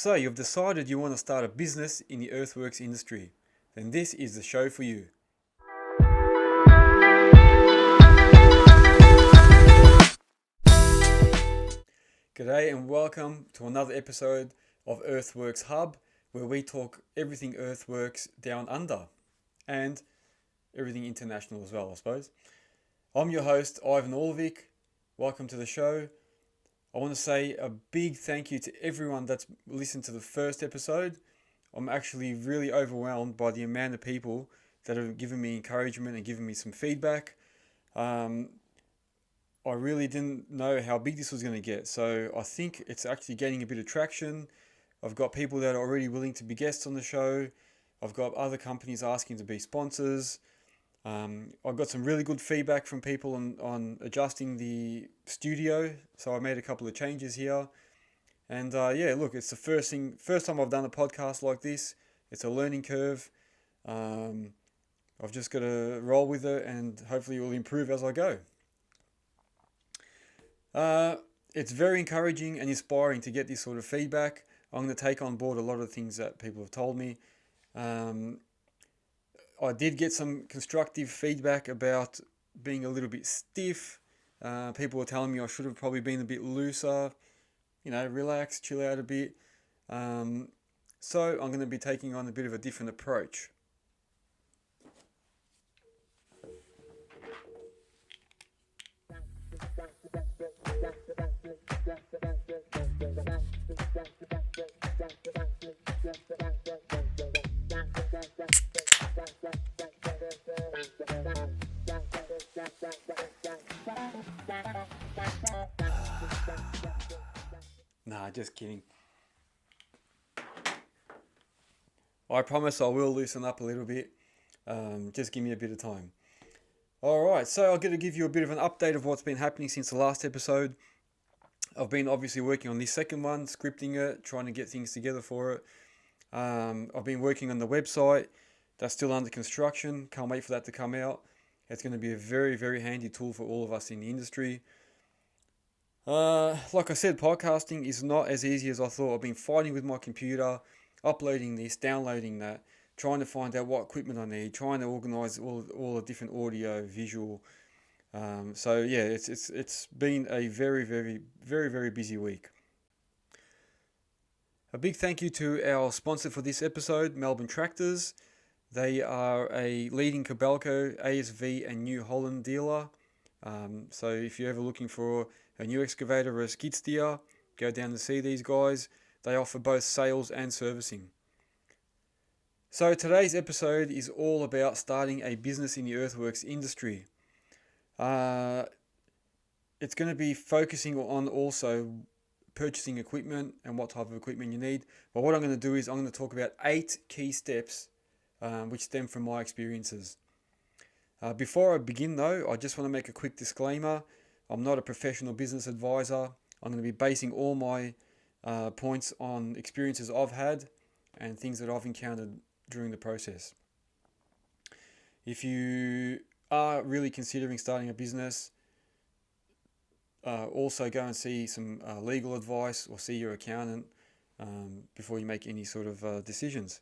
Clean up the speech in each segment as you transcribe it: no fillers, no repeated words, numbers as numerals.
So you've decided you want to start a business in the earthworks industry. Then this is the show for you. G'day and welcome to another episode of Earthworks Hub, where we talk everything earthworks down under and everything international as well, I suppose. I'm your host, Ivan Orlovic. Welcome to the show. I want to say a big thank you to everyone that's listened to the first episode. I'm actually really overwhelmed by the amount of people that have given me encouragement and given me some feedback. I really didn't know how big this was going to get, so I think it's actually gaining a bit of traction. I've got people that are already willing to be guests on the show. I've got other companies asking to be sponsors. I've got some really good feedback from people on adjusting the studio, so I made a couple of changes here. And look, it's the first time I've done a podcast like this. It's a learning curve. I've just got to roll with it, and hopefully it will improve as I go. It's very encouraging and inspiring to get this sort of feedback. I'm going to take on board a lot of things that people have told me. I did get some constructive feedback about being a little bit stiff. People were telling me I should have probably been a bit looser, relax, chill out a bit. So I'm going to be taking on a bit of a different approach. Nah, just kidding. I promise I will loosen up a little bit. Just give me a bit of time. Alright, so I'm going to give you a bit of an update of what's been happening since the last episode. I've been obviously working on this second one, scripting it, trying to get things together for it. I've been working on the website. That's still under construction. Can't wait for that to come out. It's going to be a very, very handy tool for all of us in the industry. Like I said, podcasting is not as easy as I thought. I've been fighting with my computer, uploading this, downloading that, trying to find out what equipment I need, trying to organise all the different audio, visual. It's been a very, very, very, very busy week. A big thank you to our sponsor for this episode, Melbourne Tractors. They are a leading Kobelco, ASV and New Holland dealer. So if you're ever looking for a new excavator or a skid steer, go down to see these guys. They offer both sales and servicing. So today's episode is all about starting a business in the earthworks industry. It's going to be focusing on also purchasing equipment and what type of equipment you need. But what I'm going to do is I'm going to talk about 8 key steps which stem from my experiences. Before I begin though, I just want to make a quick disclaimer. I'm not a professional business advisor. I'm going to be basing all my points on experiences I've had and things that I've encountered during the process. If you are really considering starting a business, also go and see some legal advice or see your accountant before you make any sort of decisions.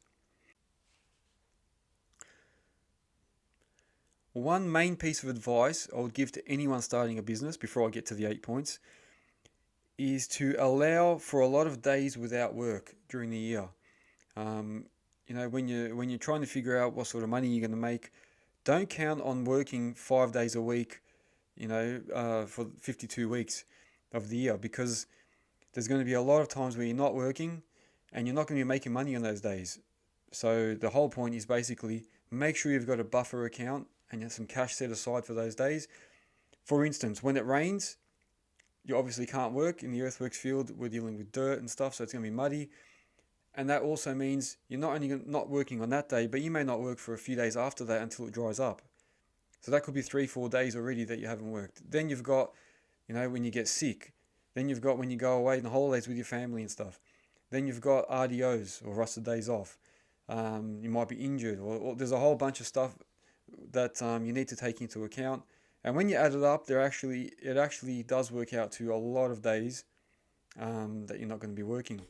One main piece of advice I would give to anyone starting a business before I get to the 8 points is to allow for a lot of days without work during the year. When you're trying to figure out what sort of money you're going to make, don't count on working 5 days a week, for 52 weeks of the year, because there's going to be a lot of times where you're not working and you're not going to be making money on those days. So the whole point is basically make sure you've got a buffer account and you have some cash set aside for those days. For instance, when it rains, you obviously can't work in the earthworks field. We're dealing with dirt and stuff, so it's going to be muddy. And that also means you're not only not working on that day, but you may not work for a few days after that until it dries up. So that could be 3-4 days already that you haven't worked. Then you've got, when you get sick. Then you've got when you go away on the holidays with your family and stuff. Then you've got RDOs or rusted days off. You might be injured, or there's a whole bunch of stuff that you need to take into account. And when you add it up, it actually does work out to a lot of days that you're not going to be working.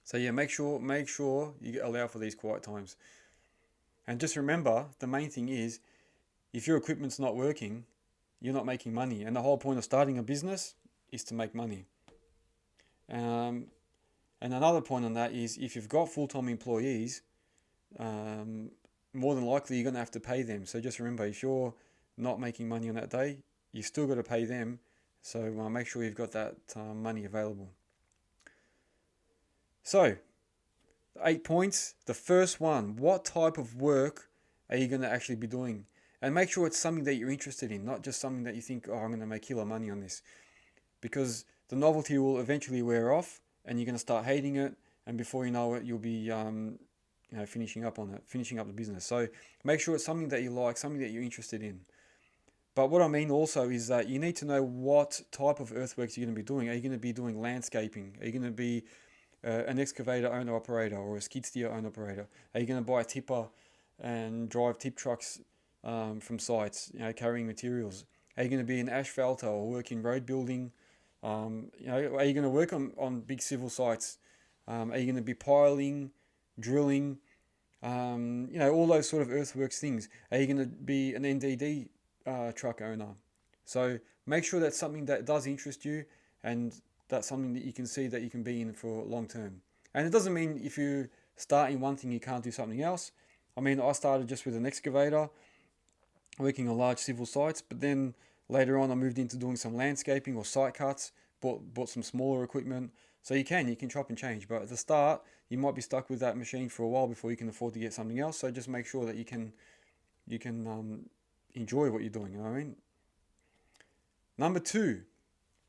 So yeah, make sure you allow for these quiet times. And just remember, the main thing is, if your equipment's not working, you're not making money. And the whole point of starting a business is to make money. Um, and another point on that is, if you've got full-time employees, um, more than likely you're going to have to pay them. So just remember, if you're not making money on that day, you still got to pay them. So make sure you've got that money available. So 8 points. The first one, what type of work are you going to actually be doing? And make sure it's something that you're interested in, not just something that you think, oh, I'm going to make killer money on this. Because the novelty will eventually wear off and you're going to start hating it. And before you know it, you'll be finishing up on it, finishing up the business. So make sure it's something that you like, something that you're interested in. But what I mean also is that you need to know what type of earthworks you're going to be doing. Are you going to be doing landscaping? Are you going to be an excavator owner operator or a skid steer owner operator? Are you going to buy a tipper and drive tip trucks from sites, carrying materials? Are you going to be an asphalter or work in road building? Are you going to work on big civil sites? Are you going to be piling, drilling? All those sort of earthworks things. Are you going to be an NDD truck owner? So make sure that's something that does interest you, and that's something that you can see that you can be in for long term. And it doesn't mean if you start in one thing you can't do something else. I mean, I started just with an excavator, working on large civil sites, but then later on I moved into doing some landscaping or site cuts, bought some smaller equipment. So you can chop and change, but at the start you might be stuck with that machine for a while before you can afford to get something else. So just make sure that you can enjoy what you're doing. You know what I mean? Number two,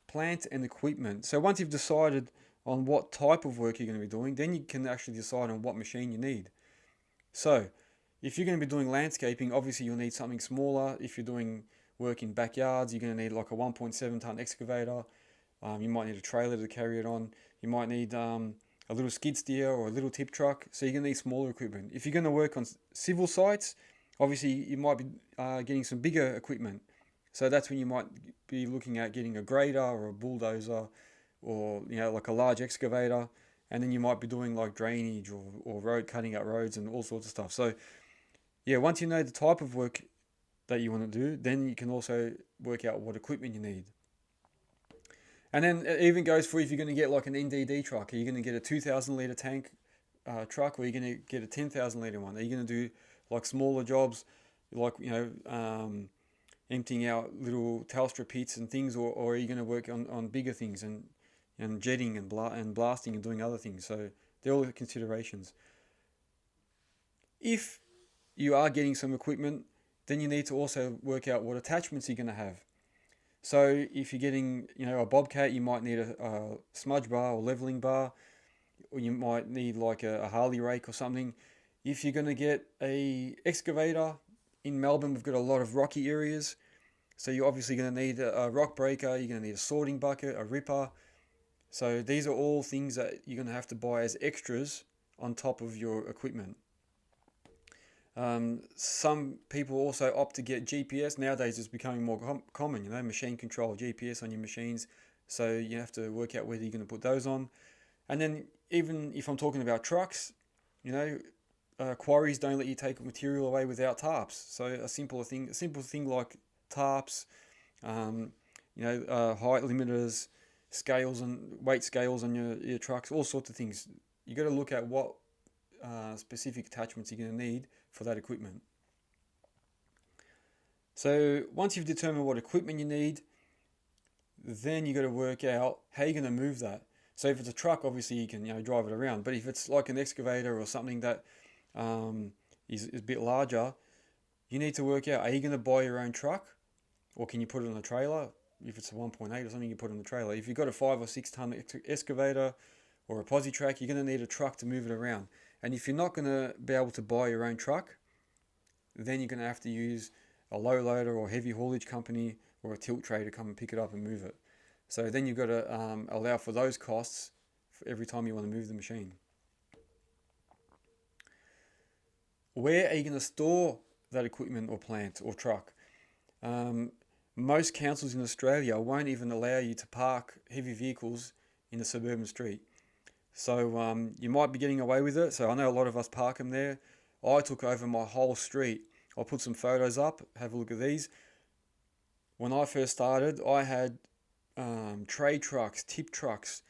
plant and equipment. So once you've decided on what type of work you're going to be doing, then you can actually decide on what machine you need. So if you're going to be doing landscaping, obviously you'll need something smaller. If you're doing work in backyards, you're going to need like a 1.7 ton excavator. You might need a trailer to carry it on. You might need a little skid steer or a little tip truck. So you're going to need smaller equipment. If you're going to work on civil sites, obviously you might be getting some bigger equipment. So that's when you might be looking at getting a grader or a bulldozer, or like a large excavator. And then you might be doing like drainage or road cutting out roads and all sorts of stuff. So yeah, once you know the type of work that you want to do, then you can also work out what equipment you need. And then it even goes for if you're going to get like an NDD truck. Are you going to get a 2,000 litre tank truck, or are you going to get a 10,000 litre one? Are you going to do like smaller jobs, like emptying out little Telstra pits and things, or are you going to work on bigger things and jetting and blasting and doing other things? So they're all the considerations. If you are getting some equipment, then you need to also work out what attachments you're going to have. So if you're getting, a bobcat, you might need a smudge bar or leveling bar, or you might need like a Harley rake or something. If you're going to get a excavator, in Melbourne we've got a lot of rocky areas, so you're obviously going to need a rock breaker, you're going to need a sorting bucket, a ripper. So these are all things that you're going to have to buy as extras on top of your equipment. Some people also opt to get GPS. Nowadays it's becoming more common, machine control, GPS on your machines. So you have to work out whether you're going to put those on. And then even if I'm talking about trucks, quarries don't let you take material away without tarps. So a simple thing like tarps, height limiters, scales and weight scales on your trucks, all sorts of things. You got to look at what specific attachments you're going to need for that equipment. So once you've determined what equipment you need, then you got to work out how you're going to move that. So if it's a truck, obviously you can drive it around. But if it's like an excavator or something that is a bit larger, you need to work out, are you going to buy your own truck, or can you put it on a trailer? If it's a 1.8 or something, you put it on the trailer. If you've got a 5 or 6 ton excavator or a posi track, you're going to need a truck to move it around. And if you're not going to be able to buy your own truck, then you're going to have to use a low loader or heavy haulage company or a tilt tray to come and pick it up and move it. So then you've got to allow for those costs for every time you want to move the machine. Where are you going to store that equipment or plant or truck? Most councils in Australia won't even allow you to park heavy vehicles in the suburban street. So you might be getting away with it. So I know a lot of us park them there. I took over my whole street. I'll put some photos up. Have a look at these. When I first started, I had tray trucks, tip trucks,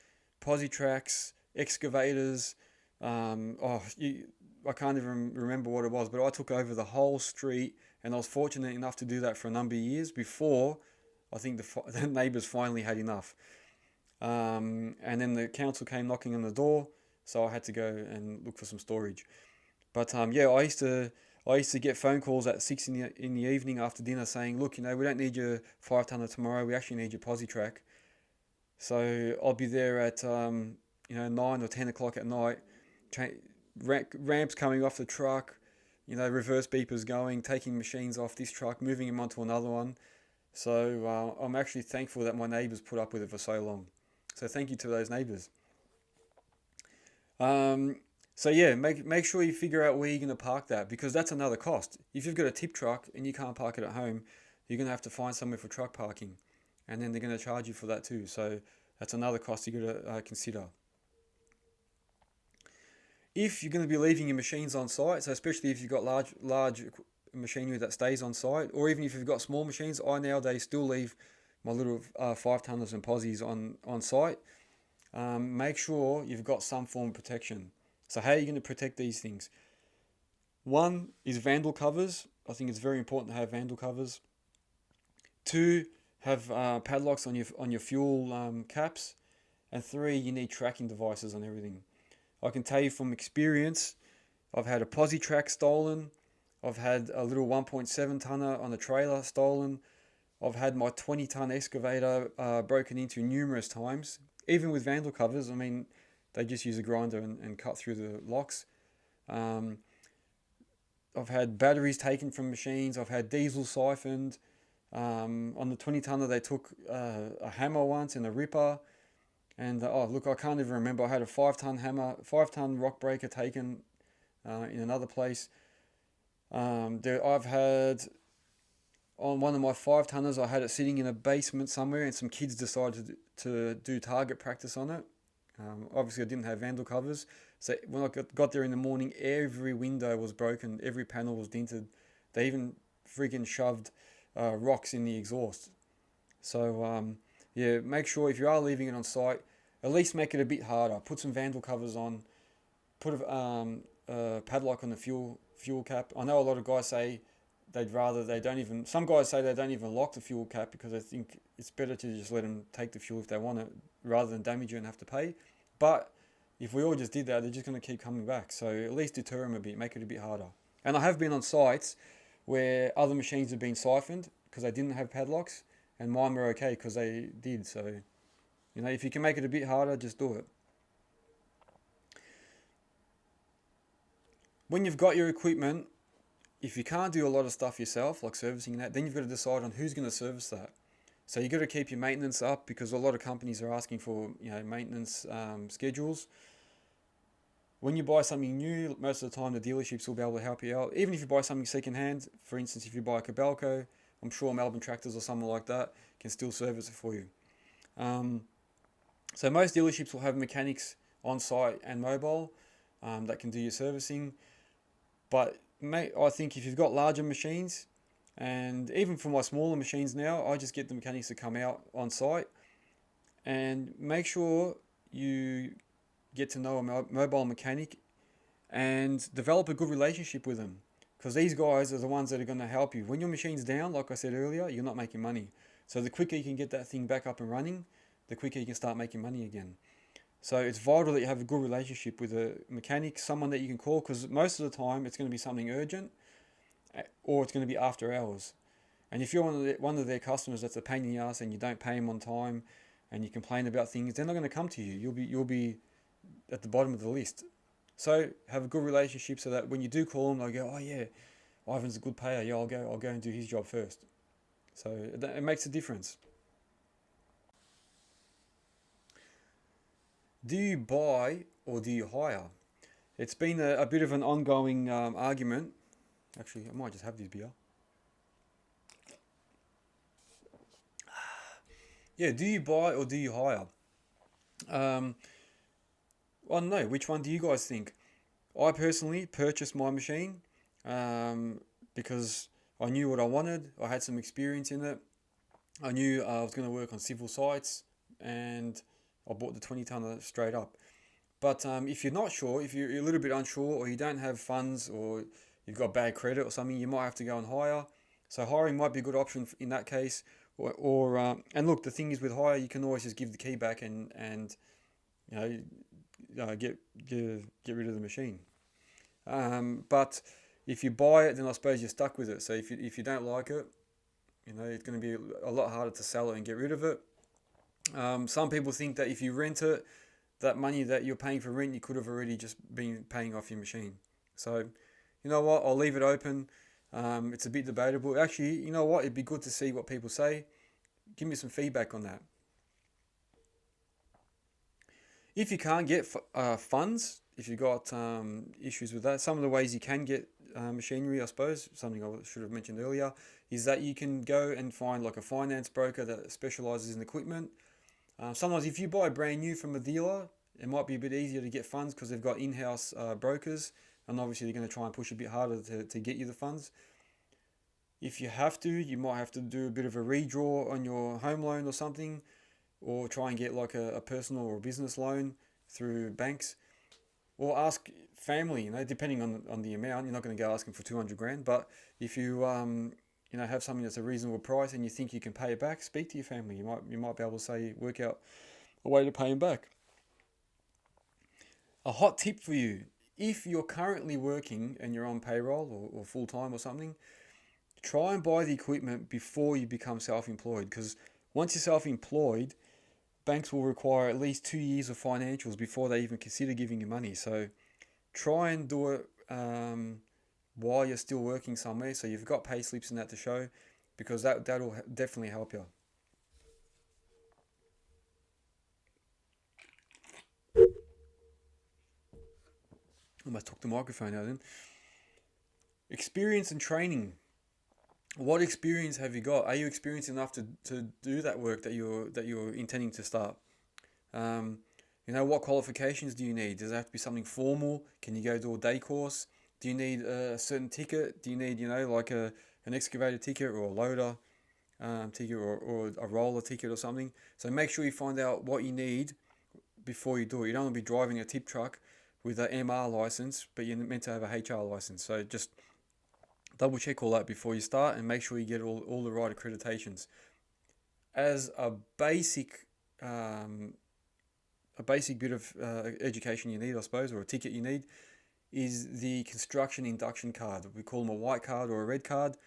posi tracks, excavators. I can't even remember what it was, but I took over the whole street, and I was fortunate enough to do that for a number of years before I think the neighbours finally had enough. And then the council came knocking on the door, so I had to go and look for some storage. But yeah, I used to get phone calls at 6 in the evening after dinner saying, look, we don't need your 5 tonner tomorrow. We actually need your posi track. So I'll be there at 9 or 10 o'clock at night. Cha- Ramps coming off the truck, reverse beepers going, taking machines off this truck, moving them onto another one. So I'm actually thankful that my neighbours put up with it for so long. So thank you to those neighbours. Um, so yeah, make sure you figure out where you're going to park that, because that's another cost. If you've got a tip truck and you can't park it at home, you're going to have to find somewhere for truck parking, and then they're going to charge you for that too. So that's another cost you got to consider. If you're going to be leaving your machines on site, so especially if you've got large machinery that stays on site, or even if you've got small machines, I nowadays still leave my little 5 tonners and posies on site. Make sure you've got some form of protection. So how are you going to protect these things? One is vandal covers. I think it's very important to have vandal covers. Two, have padlocks on your fuel caps. And three, you need tracking devices on everything. I can tell you from experience, I've had a posi track stolen. I've had a little 1.7 tonner on a trailer stolen. I've had my 20-ton excavator broken into numerous times. Even with vandal covers, I mean, they just use a grinder and cut through the locks. Um, I've had batteries taken from machines. I've had diesel siphoned. On the 20 tonner, they took a hammer once and a ripper. And oh, look, I can't even remember. I had a 5 ton hammer, 5 ton rock breaker taken in another place. I've had on one of my 5 tonners, I had it sitting in a basement somewhere, and some kids decided to do target practice on it. Obviously, I didn't have vandal covers, so when I got there in the morning, every window was broken, every panel was dented. They even freaking shoved rocks in the exhaust. So yeah, make sure if you are leaving it on site, at least make it a bit harder. Put some vandal covers on. Put a padlock on the fuel cap. I know a lot of guys say they don't even. Some guys say they don't even lock the fuel cap because they think it's better to just let them take the fuel if they want it, rather than damage you and have to pay. But if we all just did that, they're just going to keep coming back. So at least deter them a bit, make it a bit harder. And I have been on sites where other machines have been siphoned because they didn't have padlocks, and mine were okay because they did. So if you can make it a bit harder, just do it. When you've got your equipment, if you can't do a lot of stuff yourself, like servicing that, then you've got to decide on who's going to service that. So you've got to keep your maintenance up, because a lot of companies are asking for maintenance schedules. When you buy something new, most of the time the dealerships will be able to help you out. Even if you buy something second hand, for instance, if you buy a Cabelco, I'm sure Melbourne Tractors or someone like that can still service it for you. So most dealerships will have mechanics on site and mobile that can do your servicing. But I think if you've got larger machines, and even for my smaller machines now, I just get the mechanics to come out on site, and make sure you get to know a mobile mechanic and develop a good relationship with them, because these guys are the ones that are going to help you. When your machine's down, like I said earlier, you're not making money. So the quicker you can get that thing back up and running, the quicker you can start making money again. So it's vital that you have a good relationship with a mechanic, someone that you can call, because most of the time it's going to be something urgent, or it's going to be after hours. And if you're one of their customers that's a pain in the ass and you don't pay them on time, and you complain about things, they're not going to come to you. You'll be at the bottom of the list. So have a good relationship so that when you do call them, they'll go, oh yeah, Ivan's a good payer. Yeah, I'll go and do his job first. So it makes a difference. Do you buy or do you hire? It's been a bit of an ongoing argument. Actually, I might just have this beer. Yeah, do you buy or do you hire? Um, I don't know. Which one do you guys think? I personally purchased my machine um, because I knew what I wanted. I had some experience in it. I knew I was going to work on civil sites, and I bought the 20 tonner straight up. But if you're not sure, if you're a little bit unsure, or you don't have funds, or you've got bad credit or something, you might have to go and hire. So hiring might be a good option in that case. And look, the thing is with hire, you can always just give the key back and you know get rid of the machine. But if you buy it, then I suppose you're stuck with it. So if you don't like it, it's going to be a lot harder to sell it and get rid of it. Some people think that if you rent it, that money that you're paying for rent, you could have already just been paying off your machine. So, you know what? I'll leave it open. It's a bit debatable. Actually, you know what? It'd be good to see what people say. Give me some feedback on that. If you can't get funds, if you've got issues with that, some of the ways you can get machinery, I suppose, something I should have mentioned earlier, is that you can go and find like a finance broker that specializes in equipment. Sometimes if you buy brand new from a dealer, it might be a bit easier to get funds because they've got in-house brokers, and obviously they're going to try and push a bit harder to get you the funds. If you have to, you might have to do a bit of a redraw on your home loan or something, or try and get like a personal or business loan through banks, or ask family. Depending on the amount, you're not going to go asking for 200 grand. But if you have something that's a reasonable price and you think you can pay it back, speak to your family. You might be able to work out a way to pay them back. A hot tip for you: if you're currently working and you're on payroll or full time or something, try and buy the equipment before you become self-employed. Because once you're self-employed, banks will require at least 2 years of financials before they even consider giving you money. So try and do it while you're still working somewhere, so you've got pay slips and that to show, because that'll definitely help you. Almost took the microphone out then. Experience and training. What experience have you got? Are you experienced enough to do that work that you're intending to start? Um, what qualifications do you need? Does it have to be something formal? Can you go do a day course? Do you need a certain ticket? Do you need, like an excavator ticket or a loader ticket or a roller ticket or something? So make sure you find out what you need before you do it. You don't want to be driving a tip truck with an MR license, but you're meant to have a HR license. So just double check all that before you start and make sure you get all the right accreditations. As a basic bit of education you need, I suppose, or a ticket you need, is the construction induction card. We call them a white card or a red card.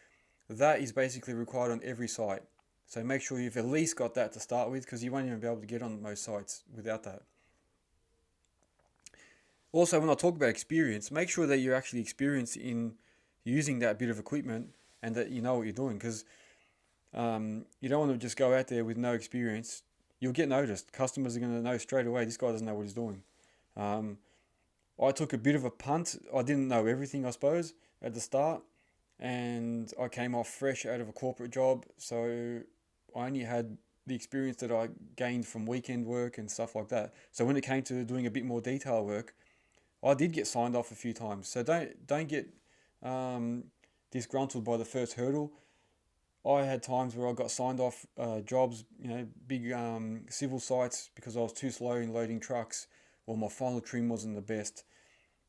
That is basically required on every site. So make sure you've at least got that to start with, because you won't even be able to get on most sites without that. Also, when I talk about experience, make sure that you're actually experienced in using that bit of equipment and that you know what you're doing, because you don't want to just go out there with no experience. You'll get noticed. Customers are going to know straight away, this guy doesn't know what he's doing. I took a bit of a punt. I didn't know everything, I suppose, at the start, and I came off fresh out of a corporate job, so I only had the experience that I gained from weekend work and stuff like that. So when it came to doing a bit more detail work, I did get signed off a few times. So don't get disgruntled by the first hurdle. I had times where I got signed off jobs, big civil sites, because I was too slow in loading trucks, or my final trim wasn't the best.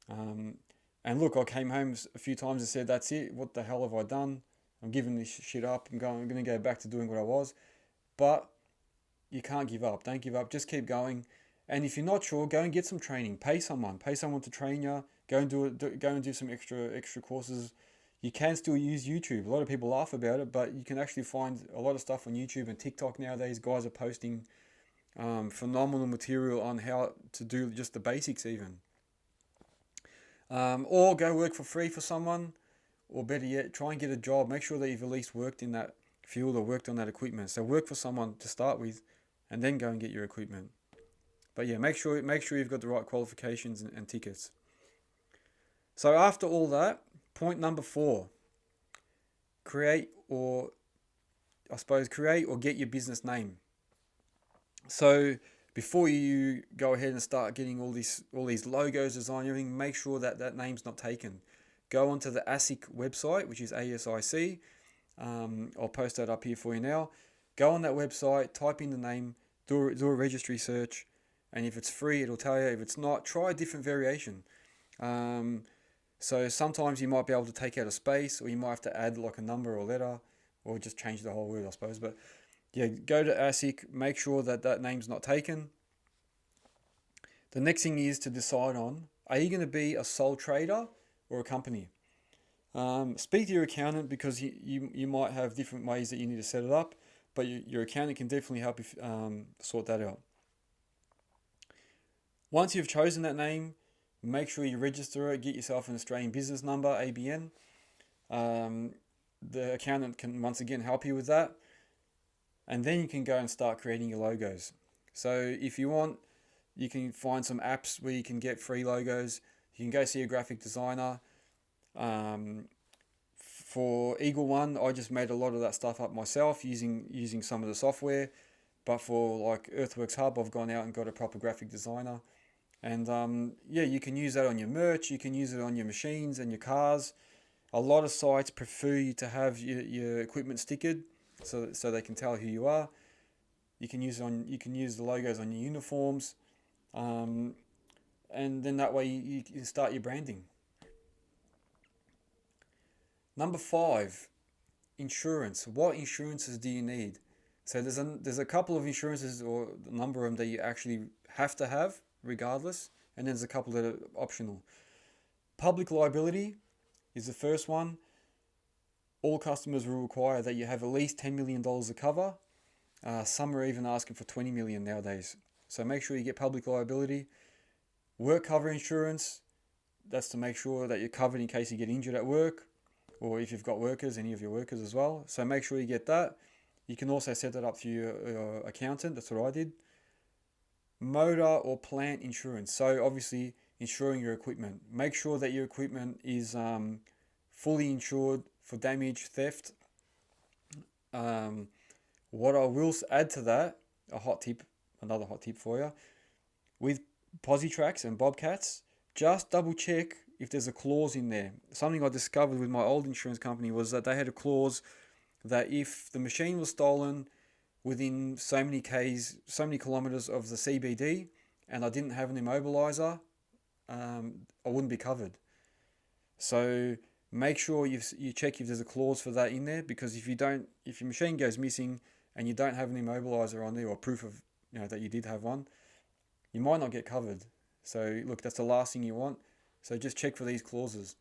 And look, I came home a few times and said, "That's it. What the hell have I done? I'm giving this shit up. I'm going to go back to doing what I was." But you can't give up. Don't give up. Just keep going. And if you're not sure, go and get some training. Pay someone to train you. Go and go and do some extra courses. You can still use YouTube. A lot of people laugh about it, but you can actually find a lot of stuff on YouTube and TikTok nowadays. Guys are posting phenomenal material on how to do just the basics even. Or go work for free for someone, or better yet, try and get a job. Make sure that you've at least worked in that field or worked on that equipment. So work for someone to start with, and then go and get your equipment. But yeah, make sure you've got the right qualifications and tickets. So after all that, point number 4, create or get your business name. So before you go ahead and start getting all these logos designed and everything, make sure that that name's not taken. Go onto the ASIC website, which is ASIC. I'll post that up here for you now. Go on that website, type in the name, do a registry search, and if it's free, it'll tell you. If it's not, try a different variation. So sometimes you might be able to take out a space, or you might have to add like a number or letter, or just change the whole word, I suppose. But yeah, go to ASIC, make sure that that name's not taken. The next thing is to decide on, are you going to be a sole trader or a company? Speak to your accountant, because you might have different ways that you need to set it up, but your accountant can definitely help you sort that out. Once you've chosen that name, make sure you register it, get yourself an Australian business number, ABN. The accountant can once again help you with that. And then you can go and start creating your logos. So if you want, you can find some apps where you can get free logos. You can go see a graphic designer. For Eagle One, I just made a lot of that stuff up myself using some of the software. But for like Earthworks Hub, I've gone out and got a proper graphic designer. And yeah, you can use that on your merch. You can use it on your machines and your cars. A lot of sites prefer you to have your equipment stickered, so they can tell who you are. You can use the logos on your uniforms, and then that way you can start your branding. Number 5, insurance. What insurances do you need? So there's a couple of insurances, or a number of them, that you actually have to have regardless, and there's a couple that are optional. Public liability is the first one. All customers will require that you have at least $10 million of cover. Some are even asking for $20 million nowadays. So make sure you get public liability. Work cover insurance, that's to make sure that you're covered in case you get injured at work, or if you've got workers, any of your workers as well. So make sure you get that. You can also set that up through your accountant. That's what I did. Motor or plant insurance. So obviously insuring your equipment. Make sure that your equipment is fully insured for damage, theft. What I will add to that, another hot tip for you, with Positraks and Bobcats, just double check if there's a clause in there. Something I discovered with my old insurance company was that they had a clause that if the machine was stolen within so many kilometers of the CBD, and I didn't have an immobilizer, I wouldn't be covered. So make sure you check if there's a clause for that in there, because if your machine goes missing and you don't have an immobilizer on there, or proof of that you did have one, you might not get covered. So look, that's the last thing you want. So just check for these clauses.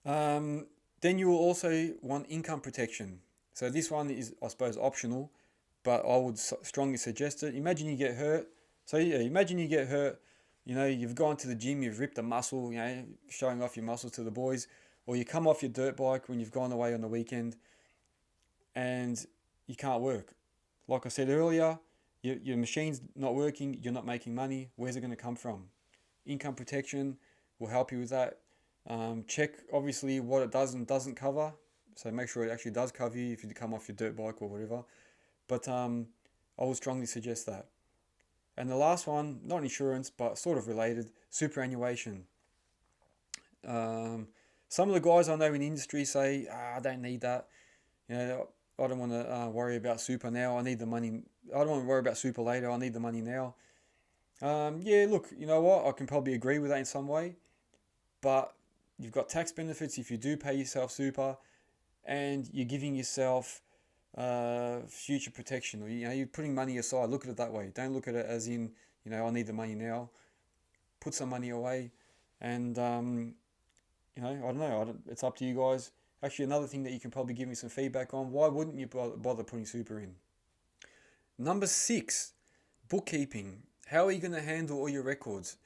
Then you will also want income protection. So this one is, I suppose, optional, but I would strongly suggest it. Imagine you get hurt. So yeah, imagine you get hurt. You've gone to the gym, you've ripped a muscle, showing off your muscles to the boys, or you come off your dirt bike when you've gone away on the weekend, and you can't work. Like I said earlier, your machine's not working, you're not making money. Where's it going to come from? Income protection will help you with that. Check obviously what it does and doesn't cover. So make sure it actually does cover you if you come off your dirt bike or whatever. But I would strongly suggest that. And the last one, not insurance, but sort of related, superannuation. Some of the guys I know in the industry say, I don't need that. I don't want to worry about super now. I need the money. I don't want to worry about super later. I need the money now. Yeah, look, you know what? I can probably agree with that in some way. But you've got tax benefits if you do pay yourself super, and you're giving yourself future protection, or you're putting money aside. Look at it that way. Don't look at it as in I need the money now. Put some money away, and I don't know. It's up to you guys. Actually, another thing that you can probably give me some feedback on: why wouldn't you bother putting super in? Number 6, bookkeeping. How are you going to handle all your records?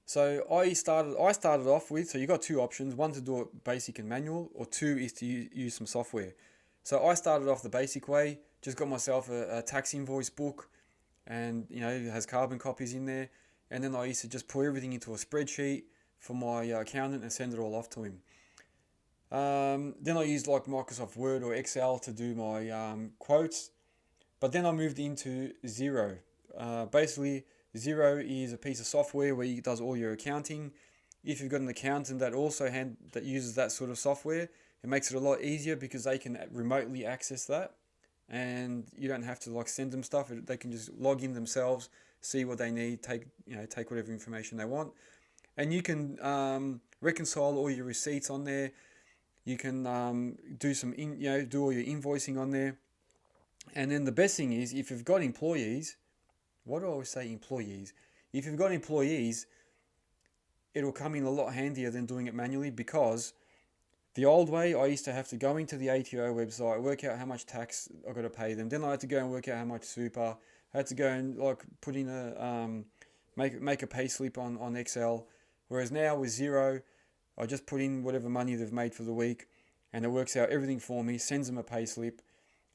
So I started off with, so you got 2 options: one to do it basic and manual, or 2 is to use some software. So I started off the basic way, just got myself a tax invoice book, and it has carbon copies in there, and then I used to just put everything into a spreadsheet for my accountant and send it all off to him. Then I used like Microsoft Word or Excel to do my quotes, But then I moved into Zero. Basically, Zero is a piece of software where it does all your accounting. If you've got an accountant that also that uses that sort of software, it makes it a lot easier because they can remotely access that, and you don't have to like send them stuff. They can just log in themselves, see what they need, take whatever information they want, and you can reconcile all your receipts on there. You can do all your invoicing on there. And then the best thing is, if you've got employees, what do I always say, employees? If you've got employees, it'll come in a lot handier than doing it manually, because the old way, I used to have to go into the ATO website, work out how much tax I got to pay them. Then I had to go and work out how much super. I had to go and like put in make a pay slip on Excel. Whereas now with Zero, I just put in whatever money they've made for the week, and it works out everything for me, sends them a pay slip,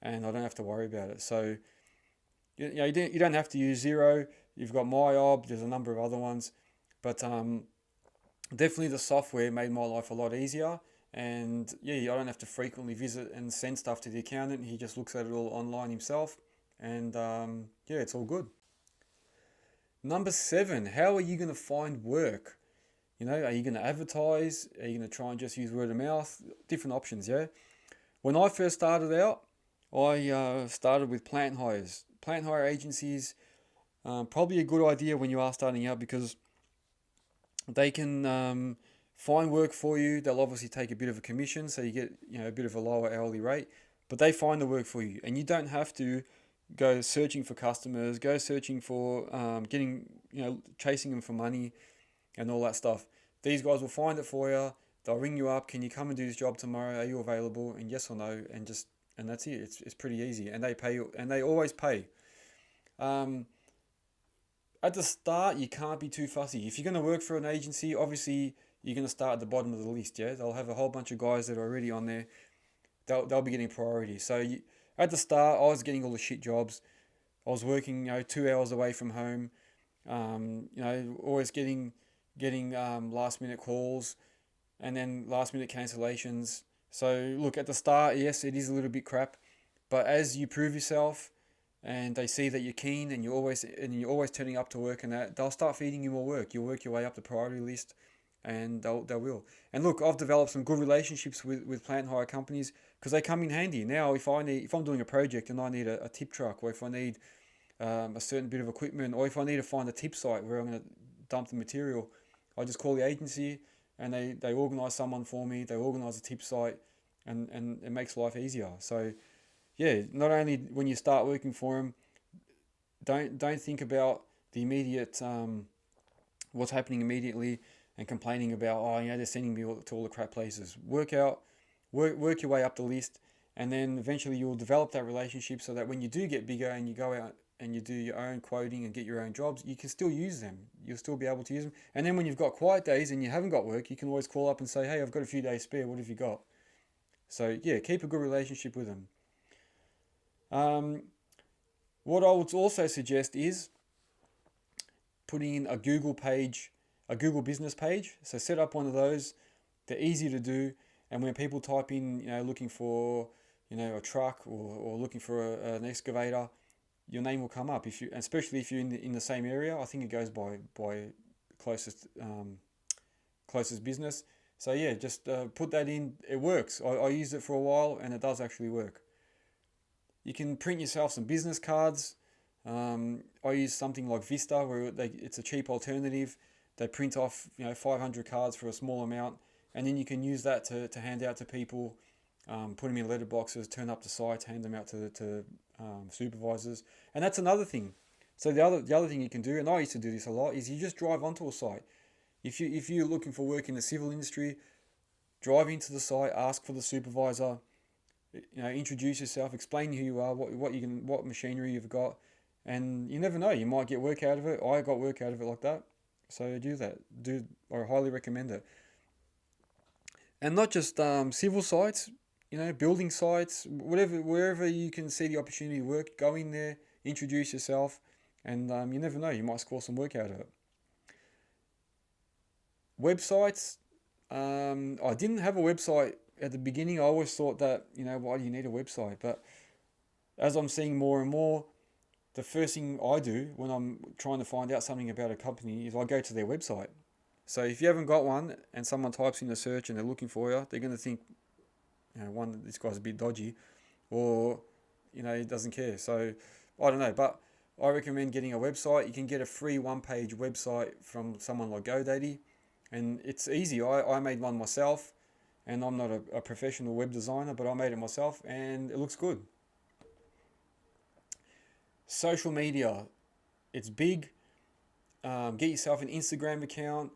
and I don't have to worry about it. So you don't have to use Zero. You've got MyOb. There's a number of other ones, but definitely the software made my life a lot easier. And yeah, I don't have to frequently visit and send stuff to the accountant. He just looks at it all online himself, and yeah, it's all good. Number seven, how are you going to find work? Are you going to advertise? Are you going to try and just use word of mouth? Different options, yeah. When I first started out, I started with plant hires. Plant hire agencies, probably a good idea when you are starting out, because they can find work for you. They'll obviously take a bit of a commission, so you get a bit of a lower hourly rate, but they find the work for you, and you don't have to go searching for customers, go searching for getting chasing them for money and all that stuff. These guys will find it for you. They'll ring you up. Can you come and do this job tomorrow? Are you available? And yes or no, and that's it. It's pretty easy, and they pay you, and they always pay. Um, at the start, you can't be too fussy. If you're going to work for an agency, obviously you're going to start at the bottom of the list. Yeah, they'll have a whole bunch of guys that are already on there. They'll be getting priority. So at the start, I was getting all the shit jobs. I was working 2 hours away from home. Always getting last minute calls, and then last minute cancellations. So look, at the start, yes, it is a little bit crap, but as you prove yourself, and they see that you're keen, and you're always turning up to work, and that, they'll start feeding you more work. You'll work your way up the priority list, and they will. And look, I've developed some good relationships with plant hire companies, because they come in handy. Now, if I'm doing a project and I need a tip truck, or if I need a certain bit of equipment, or if I need to find a tip site where I'm going to dump the material, I just call the agency, and they organise someone for me. They organise a tip site, and it makes life easier. So yeah, not only when you start working for them, don't think about the immediate what's happening immediately, and complaining about, they're sending me to all the crap places. Work your way up the list, and then eventually you'll develop that relationship, so that when you do get bigger and you go out and you do your own quoting and get your own jobs, you can still use them. You'll still be able to use them. And then when you've got quiet days and you haven't got work, you can always call up and say, hey, I've got a few days spare. What have you got? So yeah, keep a good relationship with them. Um, what I would also suggest is putting in a Google business page. So set up one of those. They're easy to do. And when people type in, looking for, a truck, or looking for an excavator, your name will come up. Especially if you're in the same area. I think it goes by closest business. So yeah, just put that in. It works. I used it for a while, and it does actually work. You can print yourself some business cards. I use something like Vista, where it's a cheap alternative. They print off 500 cards for a small amount, and then you can use that to hand out to people, put them in letter boxes, turn up to sites, hand them out to supervisors. And that's another thing. So the other thing you can do, and I used to do this a lot, is you just drive onto a site. If you're looking for work in the civil industry, drive into the site, ask for the supervisor, introduce yourself, explain who you are, what machinery you've got, and you never know, you might get work out of it. I got work out of it like that. So do that. I highly recommend it. And not just civil sites, building sites, wherever you can see the opportunity to work, go in there, introduce yourself, and you never know, you might score some work out of it. Websites, I didn't have a website at the beginning. I always thought that, why do you need a website? But as I'm seeing more and more, the first thing I do when I'm trying to find out something about a company is I go to their website. So if you haven't got one and someone types in a search and they're looking for you, they're going to think, one, this guy's a bit dodgy, or, he doesn't care. So I don't know, but I recommend getting a website. You can get a free one-page website from someone like GoDaddy, and it's easy. I made one myself, and I'm not a professional web designer, but I made it myself, and it looks good. Social media, it's big. Get yourself an Instagram account,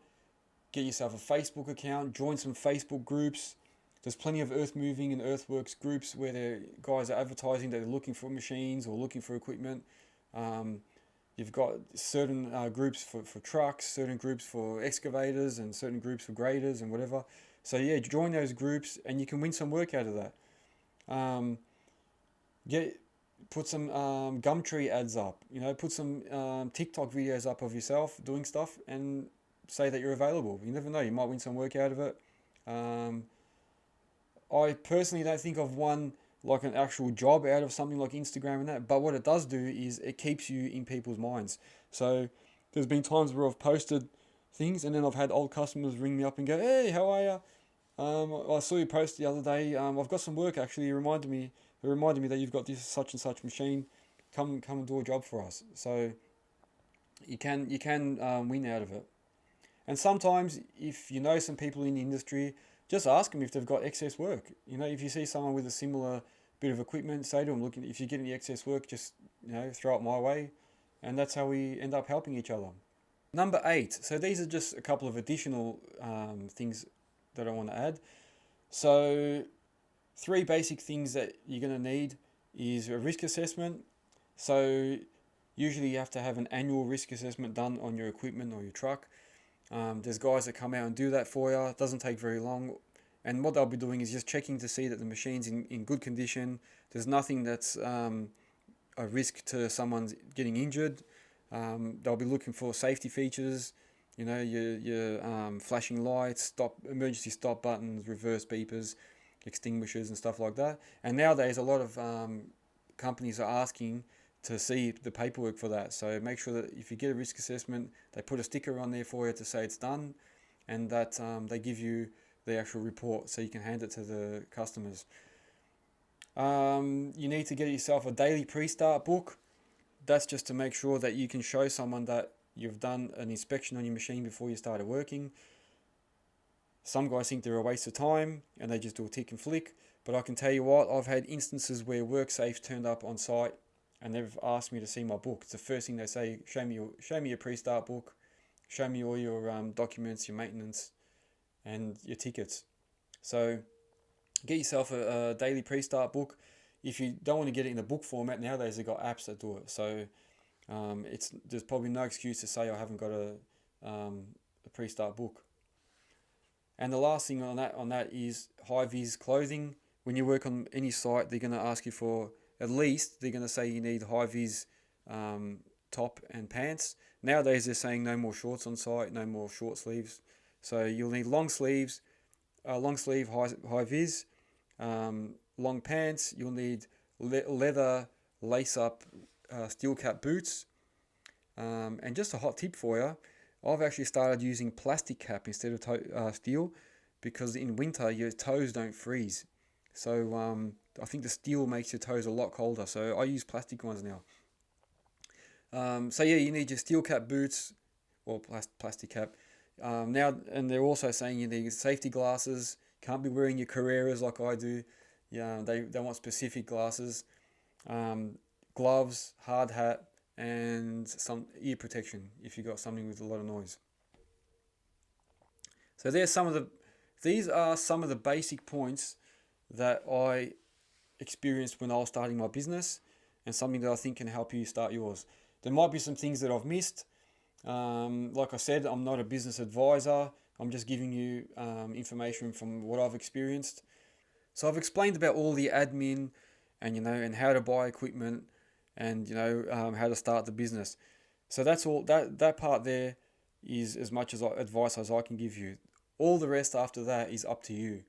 get yourself a Facebook account, join some Facebook groups. There's plenty of earth moving and earthworks groups where the guys are advertising that they're looking for machines or looking for equipment. You've got certain groups for trucks, certain groups for excavators, and certain groups for graders and whatever. So yeah, join those groups and you can win some work out of that. Um, Put some Gumtree ads up. Put some TikTok videos up of yourself doing stuff and say that you're available. You never know, you might win some work out of it. I personally don't think I've won like an actual job out of something like Instagram and that, but what it does do is it keeps you in people's minds. So there's been times where I've posted things and then I've had old customers ring me up and go, "Hey, how are you? I saw you post the other day. I've got some work actually. It reminded me that you've got this such and such machine. Come and do a job for us." So you can win out of it. And sometimes if you know some people in the industry, just ask them if they've got excess work. If you see someone with a similar bit of equipment, say to them, "Look, if you get any excess work, just throw it my way," and that's how we end up helping each other. Number 8. So these are just a couple of additional things that I want to add. So 3 basic things that you're going to need is a risk assessment. So usually you have to have an annual risk assessment done on your equipment or your truck. There's guys that come out and do that for you. It doesn't take very long. And what they'll be doing is just checking to see that the machine's in good condition. There's nothing that's a risk to someone getting injured. They'll be looking for safety features, your flashing lights, emergency stop buttons, reverse beepers, extinguishers and stuff like that. And nowadays a lot of companies are asking to see the paperwork for that. So make sure that if you get a risk assessment, they put a sticker on there for you to say it's done, and that they give you the actual report so you can hand it to the customers. You need to get yourself a daily pre-start book. That's just to make sure that you can show someone that you've done an inspection on your machine before you started working. Some guys think they're a waste of time and they just do a tick and flick, but I can tell you what, I've had instances where WorkSafe turned up on site and they've asked me to see my book. It's the first thing they say: show me your pre-start book, show me all your documents, your maintenance, and your tickets. So get yourself a daily pre-start book. If you don't want to get it in the book format, nowadays they've got apps that do it. So there's probably no excuse to say I haven't got a pre-start book. And the last thing on that is high-vis clothing. When you work on any site, they're going to ask you for at least, they're going to say you need high-vis top and pants. Nowadays they're saying no more shorts on site, no more short sleeves. So you'll need long sleeves, long sleeve high-vis, long pants. You'll need leather lace-up steel cap boots. And just a hot tip for you, I've actually started using plastic cap instead of steel, because in winter your toes don't freeze. So I think the steel makes your toes a lot colder. So I use plastic ones now. So yeah, you need your steel cap boots or plastic cap. Now, and they're also saying you need safety glasses. Can't be wearing your Carreras like I do. Yeah, they want specific glasses. Gloves, hard hat, and some ear protection if you've got something with a lot of noise. So these are some of the basic points that I experienced when I was starting my business, and something that I think can help you start yours. There might be some things that I've missed. Like I said, I'm not a business advisor. I'm just giving you information from what I've experienced. So I've explained about all the admin and how to buy equipment and how to start the business. So that's all. That part there is as much as advice as I can give you. All the rest after that is up to you.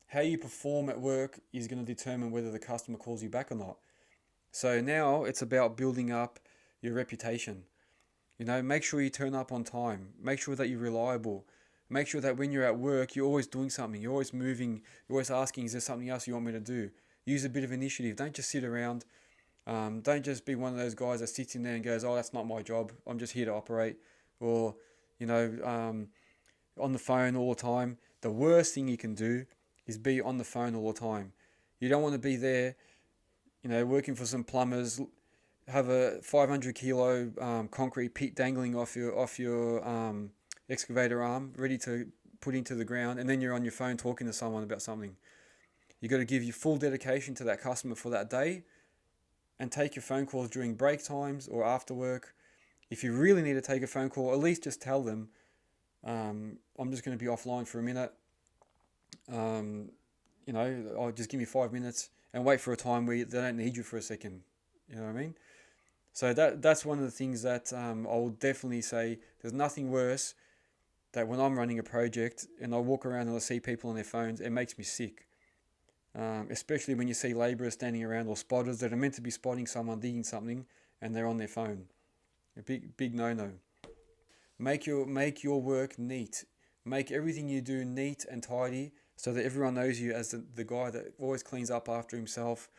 How you perform at work is going to determine whether the customer calls you back or not. So now it's about building up your reputation. Make sure you turn up on time. Make sure that you're reliable. Make sure that when you're at work, you're always doing something. You're always moving. You're always asking, is there something else you want me to do? Use a bit of initiative. Don't just sit around. Don't just be one of those guys that sits in there and goes, oh, that's not my job. I'm just here to operate. Or, you know, on the phone all the time. The worst thing you can do is be on the phone all the time. You don't want to be there, working for some plumbers, have a 500 kilo concrete pit dangling off your excavator arm, ready to put into the ground, and then you're on your phone talking to someone about something. You got to give your full dedication to that customer for that day, and take your phone calls during break times or after work. If you really need to take a phone call, at least just tell them, I'm just going to be offline for a minute. I'll just give me 5 minutes and wait for a time where they don't need you for a second. You know what I mean? So that's one of the things that I will definitely say. There's nothing worse that when I'm running a project and I walk around and I see people on their phones, it makes me sick. Especially when you see labourers standing around or spotters that are meant to be spotting someone digging something and they're on their phone. A big no-no. Make your work neat. Make everything you do neat and tidy so that everyone knows you as the guy that always cleans up after himself.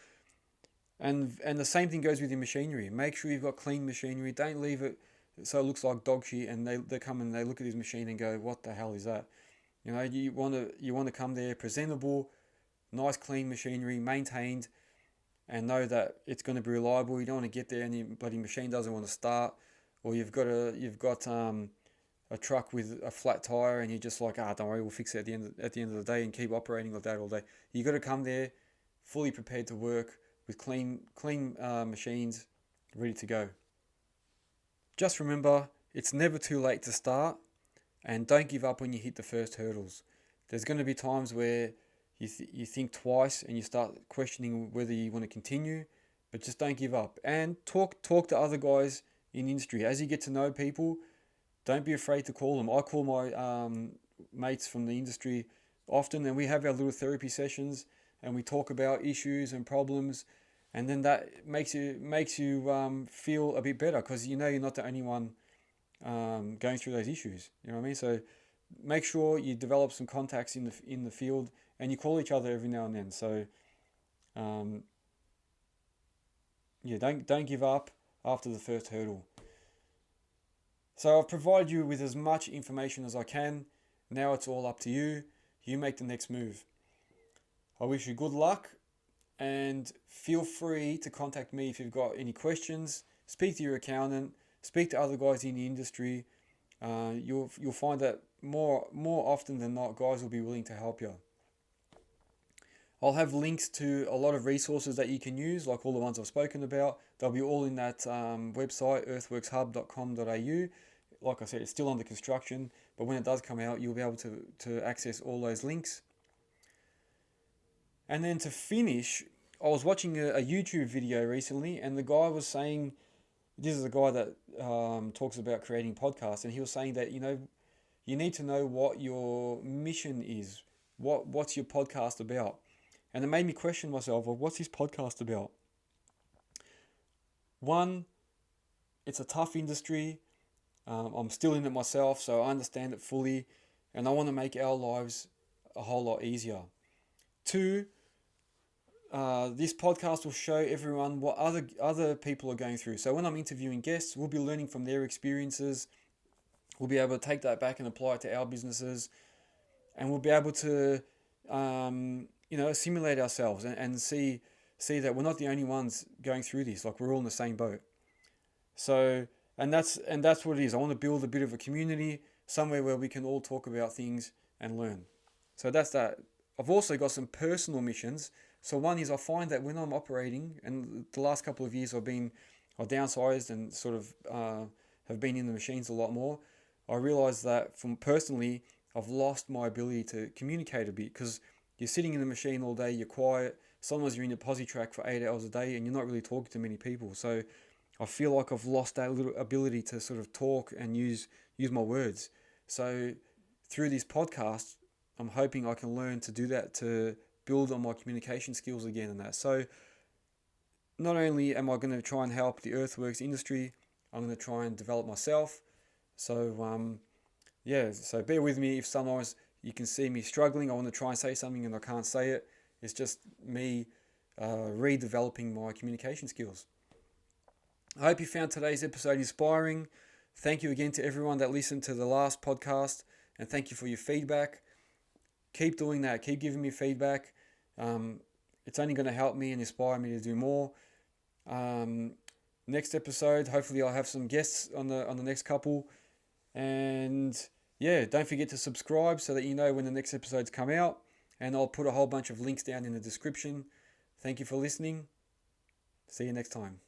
And the same thing goes with your machinery. Make sure you've got clean machinery. Don't leave it so it looks like dog shit and they come and they look at his machine and go, what the hell is that? You want to come there presentable, nice clean machinery, maintained, and know that it's going to be reliable. You don't want to get there and your bloody machine doesn't want to start, or you've got a truck with a flat tire and you're just like, don't worry, we'll fix it at the end of the day and keep operating like that all day. You got to come there fully prepared to work with clean machines ready to go. Just remember, it's never too late to start, and don't give up when you hit the first hurdles. There's going to be times where you think twice and you start questioning whether you want to continue, but just don't give up. And talk to other guys in the industry. As you get to know people, don't be afraid to call them. I call my mates from the industry often, and we have our little therapy sessions, and we talk about issues and problems, and then that makes you feel a bit better because you're not the only one going through those issues. You know what I mean? So make sure you develop some contacts in the field, and you call each other every now and then. So don't give up after the first hurdle. So I've provided you with as much information as I can. Now it's all up to you. You make the next move. I wish you good luck, and feel free to contact me if you've got any questions. Speak to your accountant. Speak to other guys in the industry. You'll find that more often than not, guys will be willing to help you. I'll have links to a lot of resources that you can use, like all the ones I've spoken about. They'll be all in that website, earthworkshub.com.au. Like I said, it's still under construction, but when it does come out, you'll be able to access all those links. And then to finish, I was watching a YouTube video recently, and the guy was saying, this is a guy that talks about creating podcasts, and he was saying that, you need to know what your mission is. What's your podcast about? And it made me question myself, well, what's his podcast about? One, it's a tough industry. I'm still in it myself, so I understand it fully, and I want to make our lives a whole lot easier. Two, this podcast will show everyone what other people are going through. So when I'm interviewing guests, we'll be learning from their experiences. We'll be able to take that back and apply it to our businesses, and we'll be able to simulate ourselves and see that we're not the only ones going through this. Like, we're all in the same boat. So and that's what it is. I want to build a bit of a community, somewhere where we can all talk about things and learn. So that's that. I've also got some personal missions. So one is, I find that when I'm operating, and the last couple of years I've downsized and sort of have been in the machines a lot more. I realised that personally, I've lost my ability to communicate a bit, because you're sitting in the machine all day, you're quiet. Sometimes you're in a posi track for 8 hours a day and you're not really talking to many people. So I feel like I've lost that little ability to sort of talk and use my words. So through this podcast, I'm hoping I can learn to do that, to build on my communication skills again and that. So not only am I going to try and help the earthworks industry, I'm going to try and develop myself. So so bear with me if sometimes you can see me struggling. I want to try and say something and I can't say it. It's just me redeveloping my communication skills. I hope you found today's episode inspiring. Thank you again to everyone that listened to the last podcast, and thank you for your feedback. Keep doing that. Keep giving me feedback. It's only going to help me and inspire me to do more. Next episode, hopefully I'll have some guests on the next couple. And yeah, don't forget to subscribe so that you know when the next episodes come out. And I'll put a whole bunch of links down in the description. Thank you for listening. See you next time.